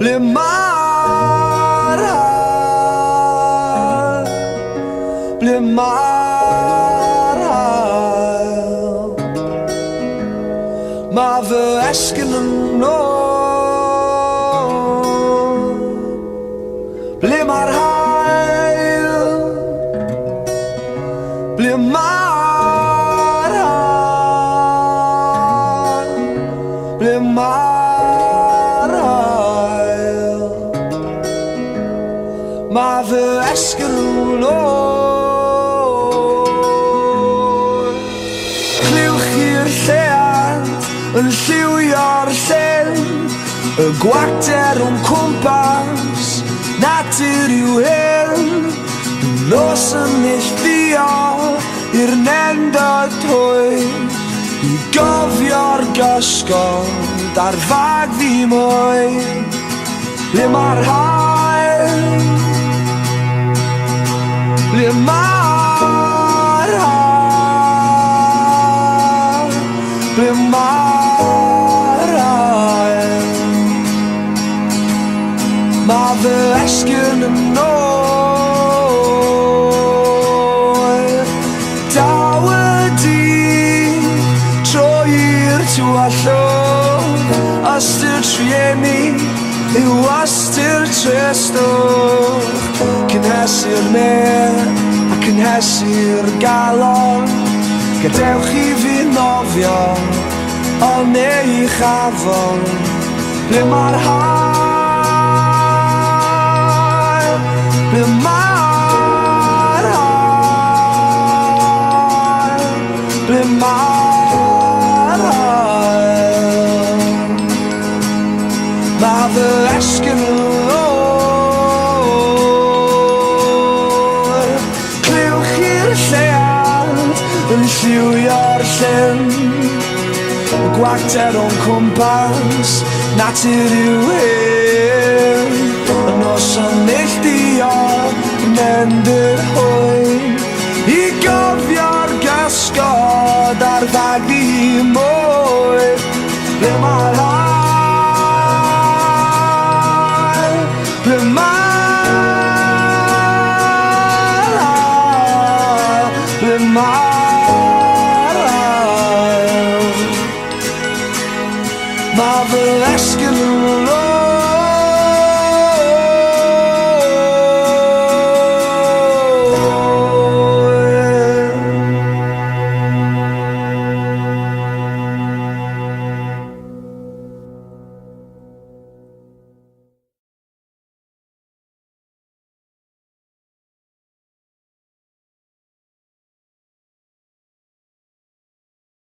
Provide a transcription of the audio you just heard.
ble ma'r haul, ble ma'r haul. Ma' fy esgyn yn ôl. Ble ma'r haul, ble ma'r haul, ble ma'r haul. Ma' fy esgyn yn ôl. Clywch i'r lleuad yn lliwio'r llyn, y gwagter o'n cwmpas natur yw hyn. Nos yn neilltuo i'r nendod hwyr, i gofio'r gysgod ar fag fi mwy. Ble ma'r haul, ble ma'r haul, ble ma'r haul. Ma' fy esgyn yn ôl. Daw y dyn trwy'r tywallwch, ystyr trieni yw ystyr tristwch. Cynhesu'r mer a cynhesu'r galon, gadewch i fi nofio o neu i chafon. Ble ma'r haul, ble ma'r haul, ble ma'r haul. Ma' fy esgyn yn ôl. Clywch i'r lleuad yn lliwio'r llyn, y gwagter o'n cwmpas natur yw hyn. Y nos yn neilltuo nendyr hwyr, i gofio'r gysgod ar fag fi mwy.